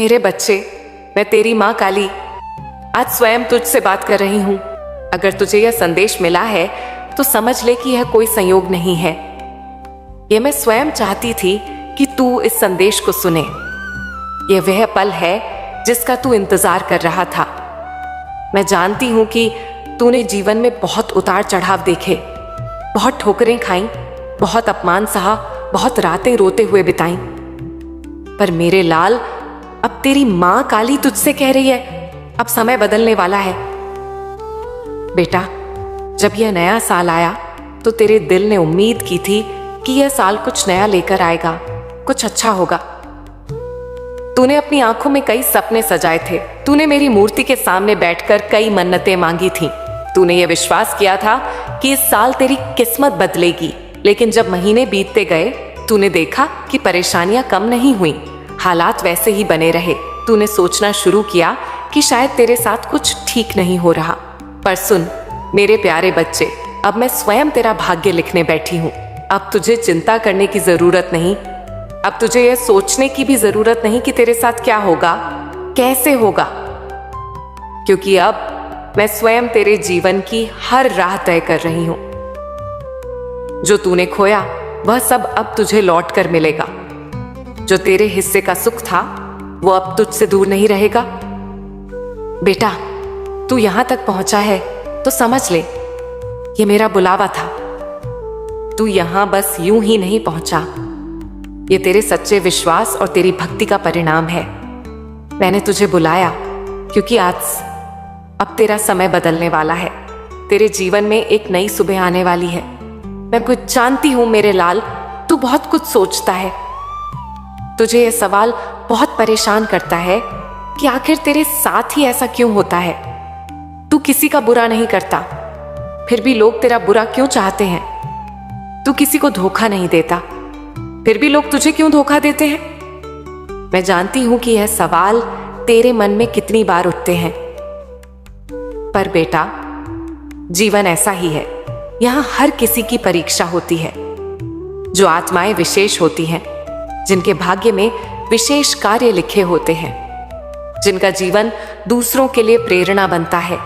मेरे बच्चे, मैं तेरी माँ काली आज स्वयं तुझसे बात कर रही हूँ। अगर तुझे यह संदेश मिला है तो समझ ले कि यह कोई संयोग नहीं है। यह मैं स्वयं चाहती थी कि तू इस संदेश को सुने। यह वह पल है जिसका तू इंतजार कर रहा था। मैं जानती हूँ कि तूने जीवन में बहुत उतार चढ़ाव देखे, बहुत ठोकरें खाई, बहुत अपमान सहा, बहुत रातें रोते हुए बिताई। पर मेरे लाल, अब तेरी माँ काली तुझसे कह रही है, अब समय बदलने वाला है। बेटा, जब यह नया साल आया तो तेरे दिल ने उम्मीद की थी कि यह साल कुछ नया लेकर आएगा, कुछ अच्छा होगा। तूने अपनी आंखों में कई सपने सजाए थे। तूने मेरी मूर्ति के सामने बैठकर कई मन्नतें मांगी थीं। तूने यह विश्वास किया था कि इस साल तेरी किस्मत बदलेगी। लेकिन जब महीने बीतते गए, तूने देखा कि परेशानियां कम नहीं हुई, हालात वैसे ही बने रहे। तूने सोचना शुरू किया कि शायद तेरे साथ कुछ ठीक नहीं हो रहा। पर सुन मेरे प्यारे बच्चे, अब मैं स्वयं तेरा भाग्य लिखने बैठी हूँ। अब तुझे चिंता करने की जरूरत नहीं। अब तुझे यह सोचने की भी जरूरत नहीं कि तेरे साथ क्या होगा, कैसे होगा, क्योंकि अब मैं स्वयं तेरे जीवन की हर राह तय कर रही हूं। जो तूने खोया वह सब अब तुझे लौट कर मिलेगा। जो तेरे हिस्से का सुख था वो अब तुझसे दूर नहीं रहेगा। बेटा, तू यहां तक पहुंचा है तो समझ ले, ये मेरा बुलावा था। तू यहां बस यूं ही नहीं पहुंचा, ये तेरे सच्चे विश्वास और तेरी भक्ति का परिणाम है। मैंने तुझे बुलाया क्योंकि आज अब तेरा समय बदलने वाला है। तेरे जीवन में एक नई सुबह आने वाली है। मैं कुछ जानती हूं मेरे लाल, तू बहुत कुछ सोचता है। तुझे यह सवाल बहुत परेशान करता है कि आखिर तेरे साथ ही ऐसा क्यों होता है। तू किसी का बुरा नहीं करता, फिर भी लोग तेरा बुरा क्यों चाहते हैं। तू किसी को धोखा नहीं देता, फिर भी लोग तुझे क्यों धोखा देते हैं। मैं जानती हूं कि यह सवाल तेरे मन में कितनी बार उठते हैं। पर बेटा, जीवन ऐसा ही है। यहां हर किसी की परीक्षा होती है। जो आत्माएं विशेष होती हैं, जिनके भाग्य में विशेष कार्य लिखे होते हैं, जिनका जीवन दूसरों के लिए प्रेरणा बनता है,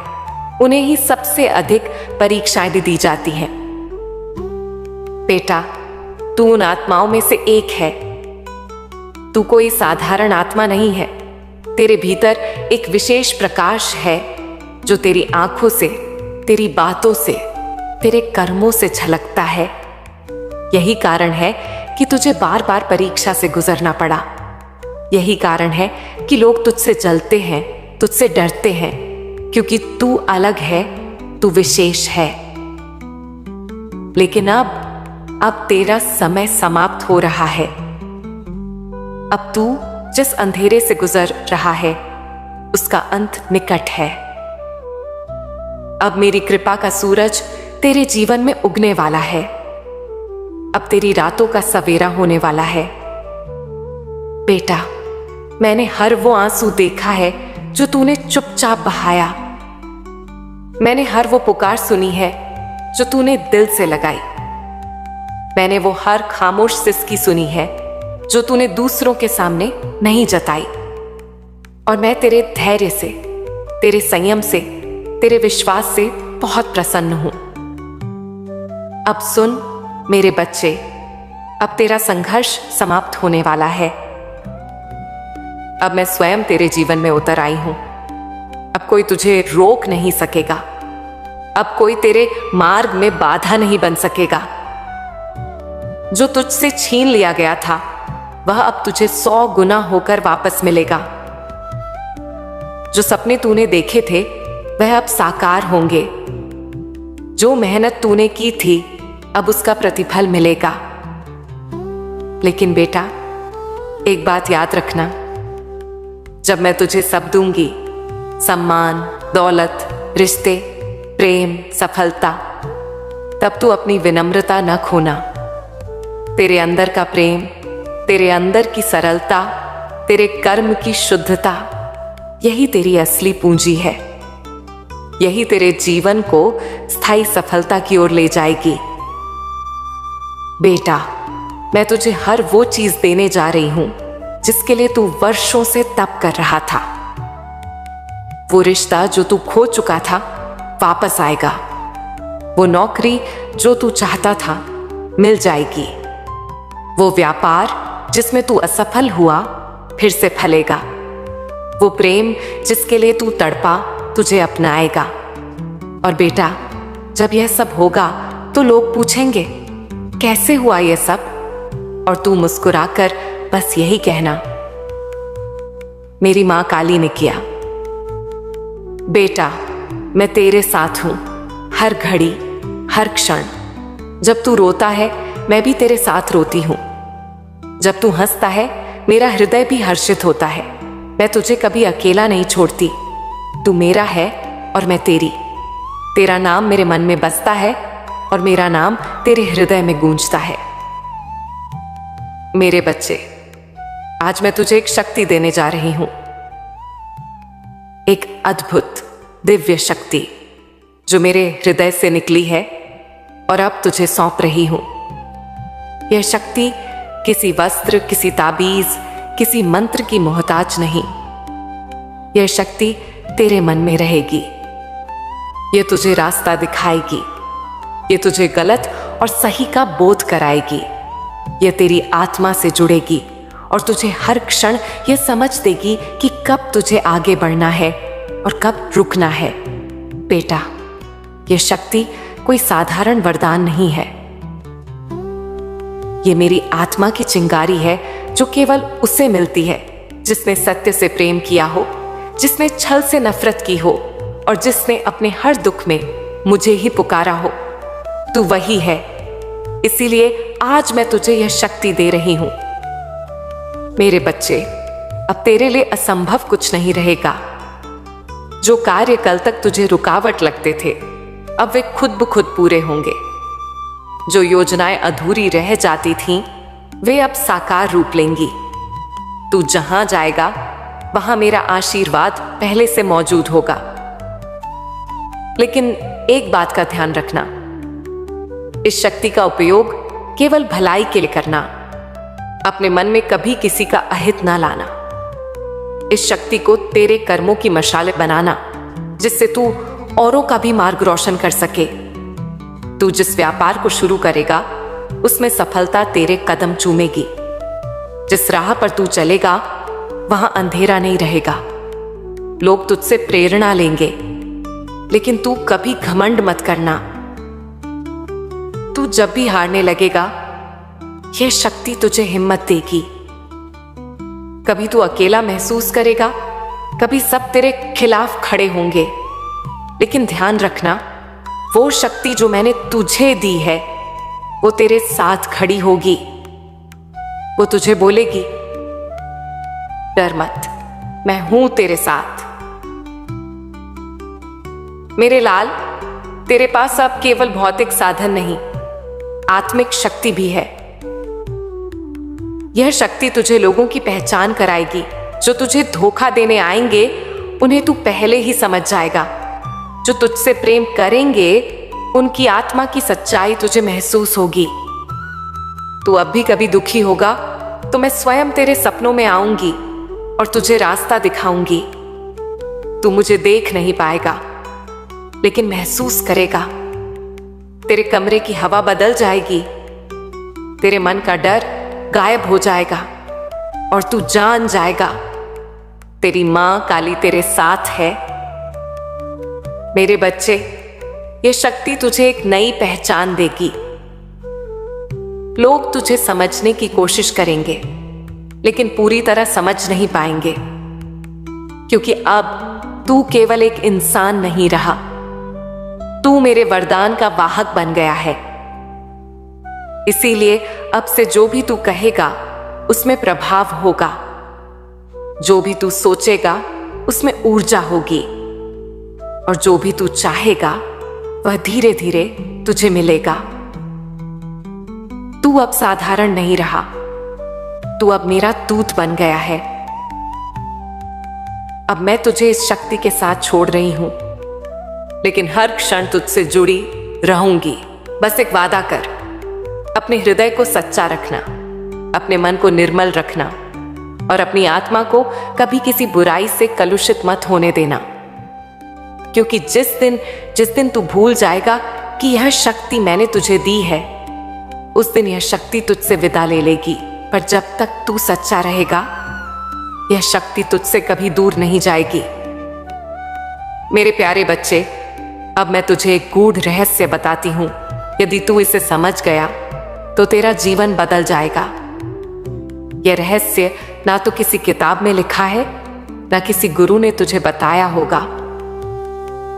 उन्हें ही सबसे अधिक परीक्षाएं दी जाती हैं। बेटा, तू उन आत्माओं में से एक है। तू कोई साधारण आत्मा नहीं है। तेरे भीतर एक विशेष प्रकाश है जो तेरी आंखों से, तेरी बातों से, तेरे कर्मों से झलकता है। यही कारण है कि तुझे बार बार परीक्षा से गुजरना पड़ा। यही कारण है कि लोग तुझसे जलते हैं, तुझसे डरते हैं, क्योंकि तू अलग है, तू विशेष है। लेकिन अब तेरा समय समाप्त हो रहा है। अब तू जिस अंधेरे से गुजर रहा है उसका अंत निकट है। अब मेरी कृपा का सूरज तेरे जीवन में उगने वाला है। अब तेरी रातों का सवेरा होने वाला है। बेटा, मैंने हर वो आंसू देखा है जो तूने चुपचाप बहाया। मैंने हर वो पुकार सुनी है जो तूने दिल से लगाई। मैंने वो हर खामोश सिसकी सुनी है जो तूने दूसरों के सामने नहीं जताई। और मैं तेरे धैर्य से, तेरे संयम से, तेरे विश्वास से बहुत प्रसन्न हूं। अब सुन मेरे बच्चे, अब तेरा संघर्ष समाप्त होने वाला है। अब मैं स्वयं तेरे जीवन में उतर आई हूं। अब कोई तुझे रोक नहीं सकेगा। अब कोई तेरे मार्ग में बाधा नहीं बन सकेगा। जो तुझसे छीन लिया गया था वह अब तुझे 100 गुना होकर वापस मिलेगा। जो सपने तूने देखे थे वह अब साकार होंगे। जो मेहनत तूने की थी अब उसका प्रतिफल मिलेगा। लेकिन बेटा, एक बात याद रखना, जब मैं तुझे सब दूंगी, सम्मान, दौलत, रिश्ते, प्रेम, सफलता, तब तू अपनी विनम्रता न खोना। तेरे अंदर का प्रेम, तेरे अंदर की सरलता, तेरे कर्म की शुद्धता, यही तेरी असली पूंजी है। यही तेरे जीवन को स्थायी सफलता की ओर ले जाएगी। बेटा, मैं तुझे हर वो चीज देने जा रही हूं जिसके लिए तू वर्षों से तप कर रहा था। वो रिश्ता जो तू खो चुका था वापस आएगा। वो नौकरी जो तू चाहता था मिल जाएगी। वो व्यापार जिसमें तू असफल हुआ फिर से फलेगा। वो प्रेम जिसके लिए तू तड़पा तुझे अपनाएगा। और बेटा, जब यह सब होगा तो लोग पूछेंगे कैसे हुआ यह सब, और तू मुस्कुराकर बस यही कहना, मेरी मां काली ने किया। बेटा, मैं तेरे साथ हूं हर घड़ी हर क्षण। जब तू रोता है मैं भी तेरे साथ रोती हूं। जब तू हंसता है मेरा हृदय भी हर्षित होता है। मैं तुझे कभी अकेला नहीं छोड़ती। तू मेरा है और मैं तेरी। तेरा नाम मेरे मन में बसता है और मेरा नाम तेरे हृदय में गूंजता है। मेरे बच्चे, आज मैं तुझे एक शक्ति देने जा रही हूं, एक अद्भुत दिव्य शक्ति जो मेरे हृदय से निकली है और अब तुझे सौंप रही हूं। यह शक्ति किसी वस्त्र, किसी ताबीज, किसी मंत्र की मोहताज नहीं। यह शक्ति तेरे मन में रहेगी। यह तुझे रास्ता दिखाएगी। यह तुझे गलत और सही का बोध कराएगी। यह तेरी आत्मा से जुड़ेगी और तुझे हर क्षण यह समझ देगी कि कब तुझे आगे बढ़ना है और कब रुकना है। बेटा, यह शक्ति कोई साधारण वरदान नहीं है। यह मेरी आत्मा की चिंगारी है जो केवल उसे मिलती है जिसने सत्य से प्रेम किया हो, जिसने छल से नफरत की हो और जिसने अपने हर दुख में मुझे ही पुकारा हो। तू वही है, इसीलिए आज मैं तुझे यह शक्ति दे रही हूं। मेरे बच्चे, अब तेरे लिए असंभव कुछ नहीं रहेगा। जो कार्य कल तक तुझे रुकावट लगते थे अब वे खुद ब खुद पूरे होंगे। जो योजनाएं अधूरी रह जाती थीं वे अब साकार रूप लेंगी। तू जहां जाएगा वहां मेरा आशीर्वाद पहले से मौजूद होगा। लेकिन एक बात का ध्यान रखना, इस शक्ति का उपयोग केवल भलाई के लिए करना। अपने मन में कभी किसी का अहित ना लाना। इस शक्ति को तेरे कर्मों की मशाले बनाना जिससे तू औरों का भी मार्ग रोशन कर सके। तू जिस व्यापार को शुरू करेगा उसमें सफलता तेरे कदम चूमेगी। जिस राह पर तू चलेगा वहां अंधेरा नहीं रहेगा। लोग तुझसे प्रेरणा लेंगे, लेकिन तू कभी घमंड मत करना। तू जब भी हारने लगेगा यह शक्ति तुझे हिम्मत देगी। कभी तू अकेला महसूस करेगा, कभी सब तेरे खिलाफ खड़े होंगे, लेकिन ध्यान रखना, वो शक्ति जो मैंने तुझे दी है वो तेरे साथ खड़ी होगी। वो तुझे बोलेगी, डर मत, मैं हूं तेरे साथ। मेरे लाल, तेरे पास अब केवल भौतिक साधन नहीं, आत्मिक शक्ति भी है। यह शक्ति तुझे लोगों की पहचान कराएगी। जो तुझे धोखा देने आएंगे उन्हें तू पहले ही समझ जाएगा। जो तुझसे प्रेम करेंगे उनकी आत्मा की सच्चाई तुझे महसूस होगी। तू अब भी कभी दुखी होगा तो मैं स्वयं तेरे सपनों में आऊंगी और तुझे रास्ता दिखाऊंगी। तू मुझे देख नहीं पाएगा लेकिन महसूस करेगा। तेरे कमरे की हवा बदल जाएगी। तेरे मन का डर गायब हो जाएगा और तू जान जाएगा तेरी मां काली तेरे साथ है। मेरे बच्चे, ये शक्ति तुझे एक नई पहचान देगी। लोग तुझे समझने की कोशिश करेंगे लेकिन पूरी तरह समझ नहीं पाएंगे, क्योंकि अब तू केवल एक इंसान नहीं रहा, तू मेरे वरदान का वाहक बन गया है। इसीलिए अब से जो भी तू कहेगा उसमें प्रभाव होगा। जो भी तू सोचेगा उसमें ऊर्जा होगी और जो भी तू चाहेगा वह धीरे धीरे तुझे मिलेगा। तू अब साधारण नहीं रहा, तू अब मेरा दूत बन गया है। अब मैं तुझे इस शक्ति के साथ छोड़ रही हूं, लेकिन हर क्षण तुझसे जुड़ी रहूंगी। बस एक वादा कर, अपने हृदय को सच्चा रखना, अपने मन को निर्मल रखना और अपनी आत्मा को कभी किसी बुराई से कलुषित मत होने देना, क्योंकि जिस दिन तू भूल जाएगा कि यह शक्ति मैंने तुझे दी है, उस दिन यह शक्ति तुझसे विदा ले लेगी। पर जब तक तू सच्चा रहेगा, यह शक्ति तुझसे कभी दूर नहीं जाएगी। मेरे प्यारे बच्चे, अब मैं तुझे एक गूढ़ रहस्य बताती हूं। यदि तू इसे समझ गया तो तेरा जीवन बदल जाएगा। यह रहस्य ना तो किसी किताब में लिखा है, ना किसी गुरु ने तुझे बताया होगा।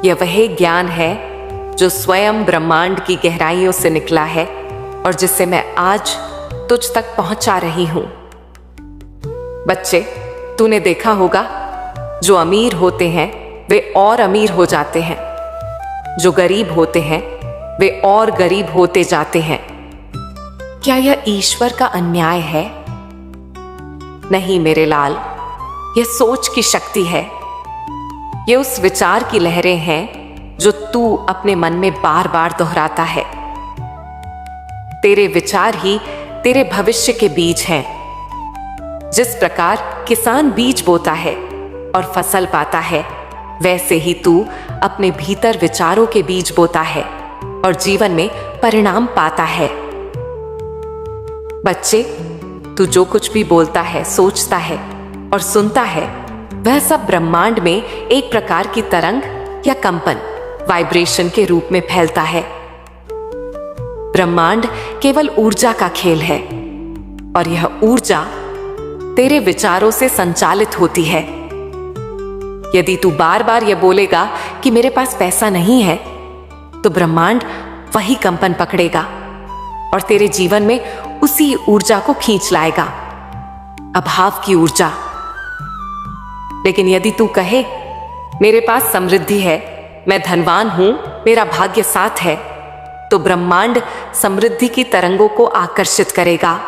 यह वही ज्ञान है जो स्वयं ब्रह्मांड की गहराइयों से निकला है और जिससे मैं आज तुझ तक पहुंचा रही हूं। बच्चे, तूने देखा होगा, जो अमीर होते हैं वे और अमीर हो जाते हैं, जो गरीब होते हैं वे और गरीब होते जाते हैं। क्या यह ईश्वर का अन्याय है? नहीं मेरे लाल, यह सोच की शक्ति है। ये उस विचार की लहरें हैं जो तू अपने मन में बार बार दोहराता है। तेरे विचार ही तेरे भविष्य के बीज हैं। जिस प्रकार किसान बीज बोता है और फसल पाता है, वैसे ही तू अपने भीतर विचारों के बीज बोता है और जीवन में परिणाम पाता है। बच्चे, तू जो कुछ भी बोलता है, सोचता है और सुनता है, वह सब ब्रह्मांड में एक प्रकार की तरंग या कंपन, वाइब्रेशन के रूप में फैलता है। ब्रह्मांड केवल ऊर्जा का खेल है और यह ऊर्जा तेरे विचारों से संचालित होती है। यदि तू बार बार यह बोलेगा कि मेरे पास पैसा नहीं है, तो ब्रह्मांड वही कंपन पकड़ेगा और तेरे जीवन में उसी ऊर्जा को खींच लाएगा, अभाव की ऊर्जा। लेकिन यदि तू कहे मेरे पास समृद्धि है, मैं धनवान हूं, मेरा भाग्य साथ है, तो ब्रह्मांड समृद्धि की तरंगों को आकर्षित करेगा।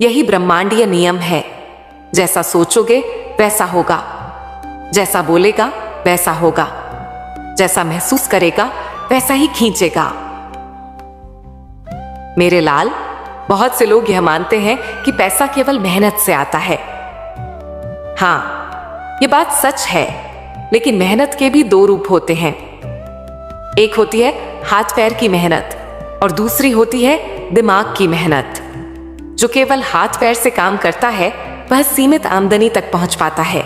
यही ब्रह्मांडीय नियम है। जैसा सोचोगे वैसा होगा, जैसा बोलेगा वैसा होगा, जैसा महसूस करेगा वैसा ही खींचेगा। मेरे लाल, बहुत से लोग यह मानते हैं कि पैसा केवल मेहनत से आता है। हाँ, यह बात सच है, लेकिन मेहनत के भी दो रूप होते हैं। एक होती है हाथ पैर की मेहनत और दूसरी होती है दिमाग की मेहनत। जो केवल हाथ पैर से काम करता है वह सीमित आमदनी तक पहुंच पाता है,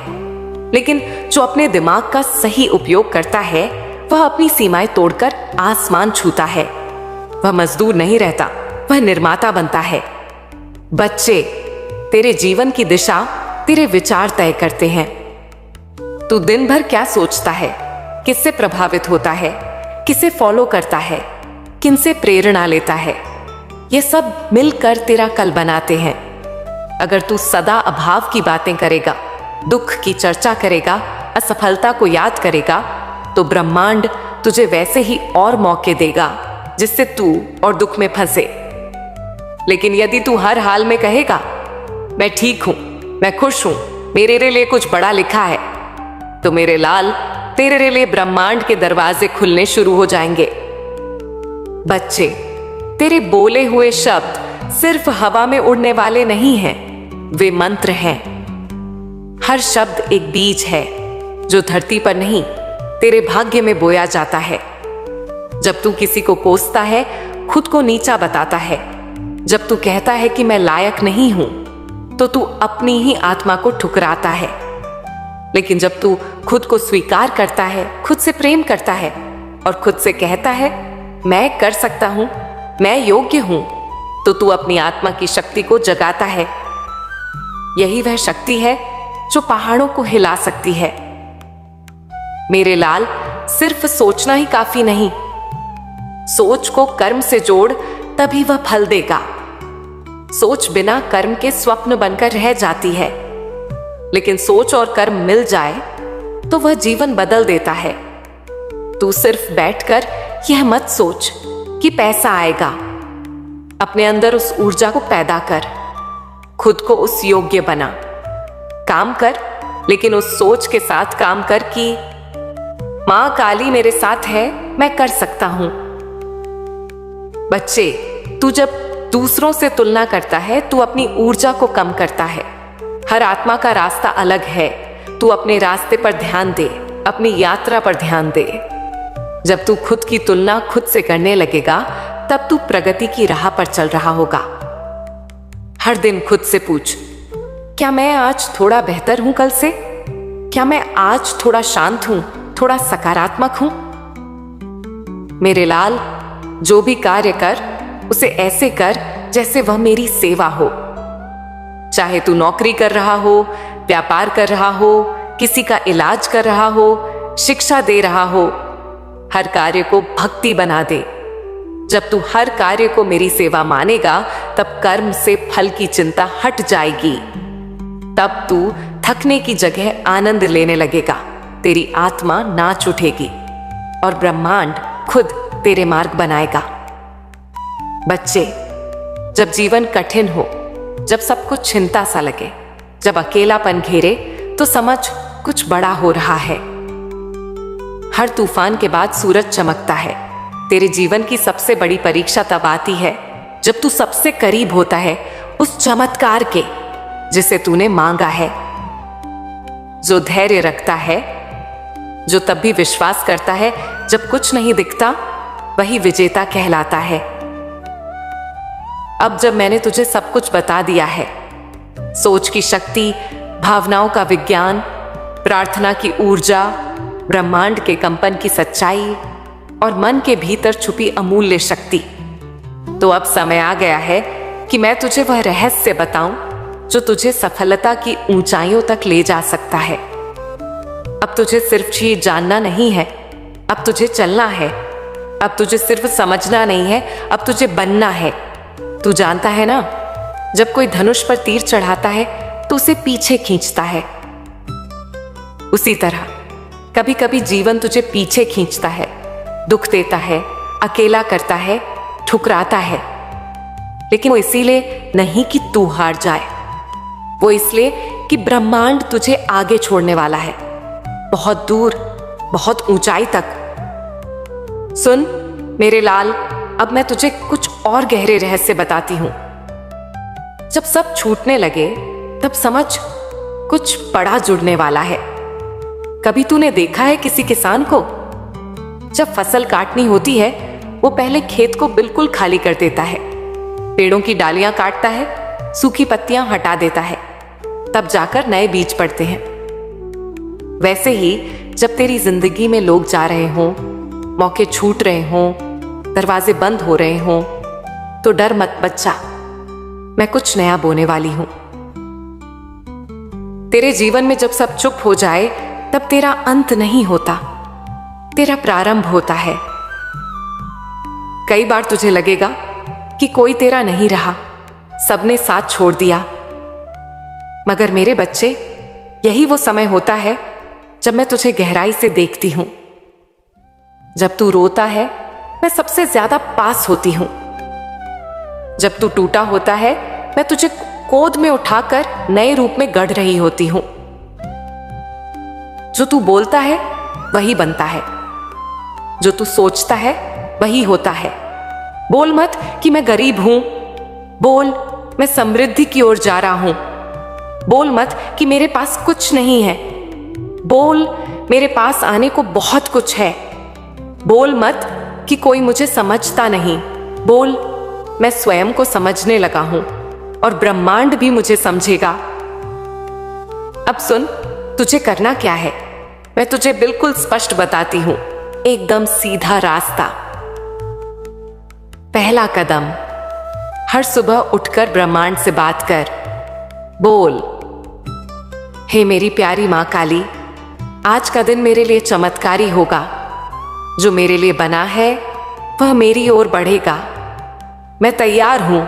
लेकिन जो अपने दिमाग का सही उपयोग करता है वह अपनी सीमाएं तोड़कर आसमान छूता है। वह मजदूर नहीं रहता, वह निर्माता बनता है। बच्चे, तेरे जीवन की दिशा तेरे विचार तय करते हैं। तू दिन भर क्या सोचता है, किससे प्रभावित होता है, किसे फॉलो करता है, किनसे प्रेरणा लेता है, ये सब मिलकर तेरा कल बनाते हैं। अगर तू सदा अभाव की बातें करेगा, दुख की चर्चा करेगा, असफलता को याद करेगा, तो ब्रह्मांड तुझे वैसे ही और मौके देगा जिससे तू और दुख में फंसे। लेकिन यदि तू हर हाल में कहेगा मैं ठीक हूं, मैं खुश हूं, मेरे लिए कुछ बड़ा लिखा है, तो मेरे लाल, तेरे लिए ब्रह्मांड के दरवाजे खुलने शुरू हो जाएंगे। बच्चे, तेरे बोले हुए शब्द सिर्फ हवा में उड़ने वाले नहीं हैं, वे मंत्र हैं। हर शब्द एक बीज है जो धरती पर नहीं, तेरे भाग्य में बोया जाता है। जब तू किसी को कोसता है, खुद को नीचा बताता है, जब तू कहता है कि मैं लायक नहीं हूं, तो तू अपनी ही आत्मा को ठुकराता है। लेकिन जब तू खुद को स्वीकार करता है, खुद से प्रेम करता है और खुद से कहता है मैं कर सकता हूं, मैं योग्य हूं, तो तू अपनी आत्मा की शक्ति को जगाता है। यही वह शक्ति है जो पहाड़ों को हिला सकती है। मेरे लाल, सिर्फ सोचना ही काफी नहीं, सोच को कर्म से जोड़, तभी वह फल देगा। सोच बिना कर्म के स्वप्न बनकर रह जाती है, लेकिन सोच और कर्म मिल जाए तो वह जीवन बदल देता है। तू सिर्फ बैठकर यह मत सोच कि पैसा आएगा। अपने अंदर उस ऊर्जा को पैदा कर, खुद को उस योग्य बना। काम कर, लेकिन उस सोच के साथ काम कर कि मां काली मेरे साथ है, मैं कर सकता हूं। बच्चे, तू जब दूसरों से तुलना करता है, तू अपनी ऊर्जा को कम करता है। हर आत्मा का रास्ता अलग है। तू अपने रास्ते पर ध्यान दे, अपनी यात्रा पर ध्यान दे। जब तू खुद की तुलना खुद से करने लगेगा, तब तू प्रगति की राह पर चल रहा होगा। हर दिन खुद से पूछ, क्या मैं आज थोड़ा बेहतर हूं कल से? क्या मैं आज थोड़ा शांत हूं, थोड़ा सकारात्मक हूं? मेरे लाल, जो भी कार्य कर उसे ऐसे कर जैसे वह मेरी सेवा हो। चाहे तू नौकरी कर रहा हो, व्यापार कर रहा हो, किसी का इलाज कर रहा हो, शिक्षा दे रहा हो, हर कार्य को भक्ति बना दे। जब तू हर कार्य को मेरी सेवा मानेगा, तब कर्म से फल की चिंता हट जाएगी। तब तू थकने की जगह आनंद लेने लगेगा। तेरी आत्मा नाच उठेगी और ब्रह्मांड खुद तेरे मार्ग बनाएगा। बच्चे, जब जीवन कठिन हो, जब सब कुछ चिंता सा लगे, जब अकेलापन घेरे, तो समझ कुछ बड़ा हो रहा है। हर तूफान के बाद सूरज चमकता है। तेरे जीवन की सबसे बड़ी परीक्षा तब आती है जब तू सबसे करीब होता है उस चमत्कार के जिसे तूने मांगा है। जो धैर्य रखता है, जो तब भी विश्वास करता है जब कुछ नहीं दिखता, वही विजेता कहलाता है। अब जब मैंने तुझे सब कुछ बता दिया है, सोच की शक्ति, भावनाओं का विज्ञान, प्रार्थना की ऊर्जा, ब्रह्मांड के कंपन की सच्चाई और मन के भीतर छुपी अमूल्य शक्ति, तो अब समय आ गया है कि मैं तुझे वह रहस्य बताऊं जो तुझे सफलता की ऊंचाइयों तक ले जा सकता है। अब तुझे सिर्फ चीज जानना नहीं है, अब तुझे चलना है। अब तुझे सिर्फ समझना नहीं है, अब तुझे बनना है। तू जानता है ना, जब कोई धनुष पर तीर चढ़ाता है तो उसे पीछे खींचता है। उसी तरह कभी कभी जीवन तुझे पीछे खींचता है, दुख देता है, अकेला करता है, ठुकराता है। लेकिन वो इसीलिए नहीं कि तू हार जाए, वो इसलिए कि ब्रह्मांड तुझे आगे छोड़ने वाला है, बहुत दूर, बहुत ऊंचाई तक। सुन मेरे लाल, अब मैं तुझे कुछ और गहरे रहस्य बताती हूं। जब सब छूटने लगे, तब समझ कुछ बड़ा जुड़ने वाला है। कभी तूने देखा है किसी किसान को? जब फसल काटनी होती है, वो पहले खेत को बिल्कुल खाली कर देता है, पेड़ों की डालियां काटता है, सूखी पत्तियां हटा देता है, तब जाकर नए बीज पड़ते हैं। वैसे ही जब तेरी जिंदगी में लोग जा रहे हों, मौके छूट रहे हों, दरवाजे बंद हो रहे हों, तो डर मत बच्चा, मैं कुछ नया बोने वाली हूं। तेरे जीवन में जब सब चुप हो जाए, तब तेरा अंत नहीं होता, तेरा प्रारंभ होता है। कई बार तुझे लगेगा कि कोई तेरा नहीं रहा, सबने साथ छोड़ दिया। मगर मेरे बच्चे, यही वो समय होता है जब मैं तुझे गहराई से देखती हूं। जब तू रोता है, मैं सबसे ज्यादा पास होती हूं। जब तू टूटा होता है, मैं तुझे गोद में उठाकर नए रूप में गढ़ रही होती हूं। जो तू बोलता है वही बनता है, जो तू सोचता है वही होता है। बोल मत कि मैं गरीब हूं, बोल मैं समृद्धि की ओर जा रहा हूं। बोल मत कि मेरे पास कुछ नहीं है, बोल मेरे पास आने को बहुत कुछ है। बोल मत कि कोई मुझे समझता नहीं, बोल मैं स्वयं को समझने लगा हूं और ब्रह्मांड भी मुझे समझेगा। अब सुन, तुझे करना क्या है, मैं तुझे बिल्कुल स्पष्ट बताती हूं, एकदम सीधा रास्ता। पहला कदम, हर सुबह उठकर ब्रह्मांड से बात कर। बोल, हे मेरी प्यारी मां काली, आज का दिन मेरे लिए चमत्कारी होगा। जो मेरे लिए बना है वह मेरी ओर बढ़ेगा, मैं तैयार हूं।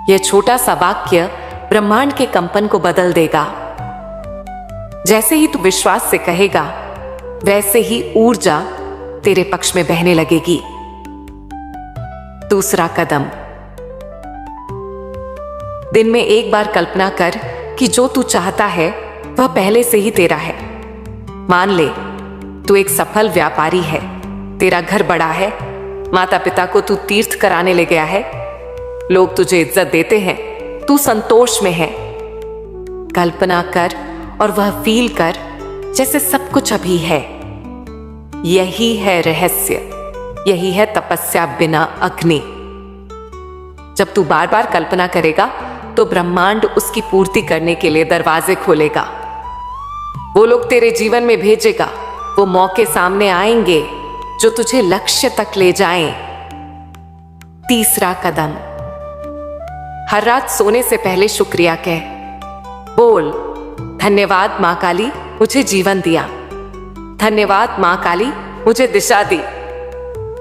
यह छोटा सा वाक्य ब्रह्मांड के कंपन को बदल देगा। जैसे ही तू विश्वास से कहेगा, वैसे ही ऊर्जा तेरे पक्ष में बहने लगेगी। दूसरा कदम, दिन में एक बार कल्पना कर कि जो तू चाहता है वह पहले से ही तेरा है। मान ले तू एक सफल व्यापारी है, तेरा घर बड़ा है, माता पिता को तू तीर्थ कराने ले गया है, लोग तुझे इज्जत देते हैं, तू संतोष में है, कल्पना कर और वह फील कर जैसे सब कुछ अभी है। यही है रहस्य, यही है तपस्या बिना अग्नि। जब तू बार बार कल्पना करेगा तो ब्रह्मांड उसकी पूर्ति करने के लिए दरवाजे खोलेगा। वो लोग तेरे जीवन में भेजेगा, वो मौके सामने आएंगे जो तुझे लक्ष्य तक ले जाएं। तीसरा कदम, हर रात सोने से पहले शुक्रिया कह। बोल, धन्यवाद मां काली, मुझे जीवन दिया। धन्यवाद मां काली, मुझे दिशा दी।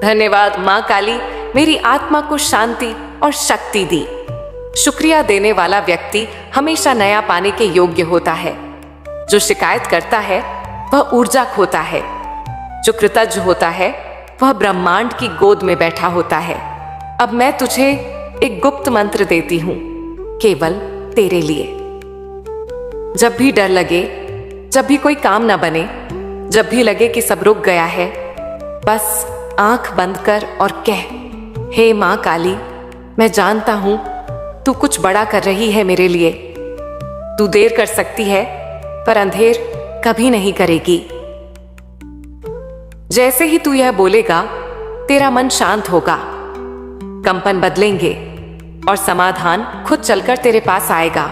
धन्यवाद मां काली, मेरी आत्मा को शांति और शक्ति दी। शुक्रिया देने वाला व्यक्ति हमेशा नया पाने के योग्य होता है। जो शिकायत करता है वह ऊर्जा खोता है। जो कृतज्ञ होता है वह ब्रह्मांड की गोद में बैठा होता है। अब मैं तुझे एक गुप्त मंत्र देती हूं, केवल तेरे लिए। जब भी डर लगे, जब भी कोई काम ना बने, जब भी लगे कि सब रुक गया है, बस आंख बंद कर और कह, हे मां काली, मैं जानता हूं तू कुछ बड़ा कर रही है मेरे लिए। तू देर कर सकती है पर अंधेर कभी नहीं करेगी। जैसे ही तू यह बोलेगा, तेरा मन शांत होगा, कंपन बदलेंगे और समाधान खुद चलकर तेरे पास आएगा।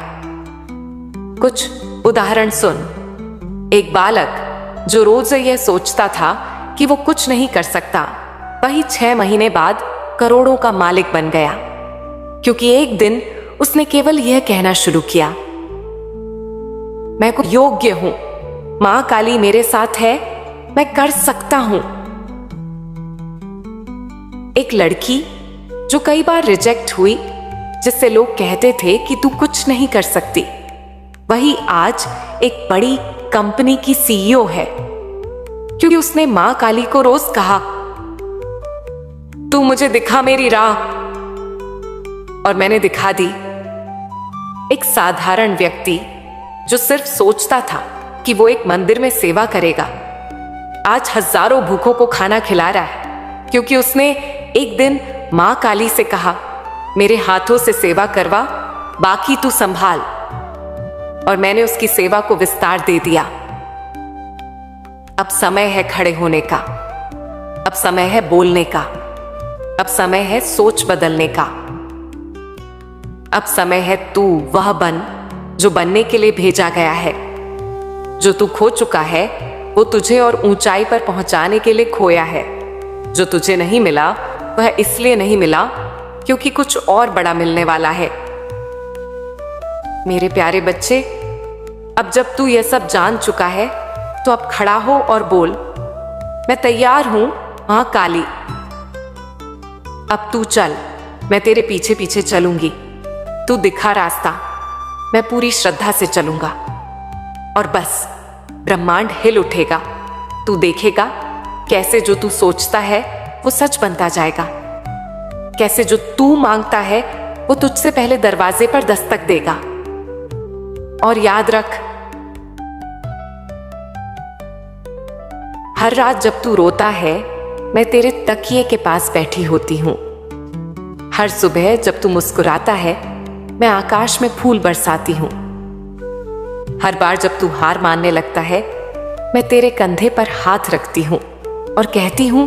कुछ उदाहरण सुन। एक बालक जो रोज यह सोचता था कि वो कुछ नहीं कर सकता, वही 6 महीने बाद करोड़ों का मालिक बन गया, क्योंकि एक दिन उसने केवल यह कहना शुरू किया, मैं को योग्य हूं, मां काली मेरे साथ है, मैं कर सकता हूं। एक लड़की जो कई बार रिजेक्ट हुई, जिससे लोग कहते थे कि तू कुछ नहीं कर सकती, वही आज एक बड़ी कंपनी की सीईओ है, क्योंकि उसने मां काली को रोज कहा, तू मुझे दिखा मेरी राह, और मैंने दिखा दी। एक साधारण व्यक्ति जो सिर्फ सोचता था कि वो एक मंदिर में सेवा करेगा, आज हजारों भूखों को खाना खिला रहा है, क्योंकि उसने एक दिन मां काली से कहा, मेरे हाथों से सेवा करवा, बाकी तू संभाल। और मैंने उसकी सेवा को विस्तार दे दिया। अब समय है खड़े होने का, अब समय है बोलने का, अब समय है सोच बदलने का। अब समय है तू वह बन जो बनने के लिए भेजा गया है। जो तू खो चुका है वो तुझे और ऊंचाई पर पहुंचाने के लिए खोया है। जो तुझे नहीं मिला वह इसलिए नहीं मिला क्योंकि कुछ और बड़ा मिलने वाला है। मेरे प्यारे बच्चे, अब जब तू यह सब जान चुका है तो अब खड़ा हो और बोल, मैं तैयार हूं मां काली। अब तू चल, मैं तेरे पीछे पीछे चलूंगी। तू दिखा रास्ता, मैं पूरी श्रद्धा से चलूंगा। और बस ब्रह्मांड हिल उठेगा। तू देखेगा कैसे जो तू सोचता है वो सच बनता जाएगा, कैसे जो तू मांगता है वो तुझसे पहले दरवाजे पर दस्तक देगा। और याद रख, हर रात जब तू रोता है, मैं तेरे तकिए के पास बैठी होती हूं। हर सुबह जब तू मुस्कुराता है, मैं आकाश में फूल बरसाती हूं। हर बार जब तू हार मानने लगता है, मैं तेरे कंधे पर हाथ रखती हूं और कहती हूं,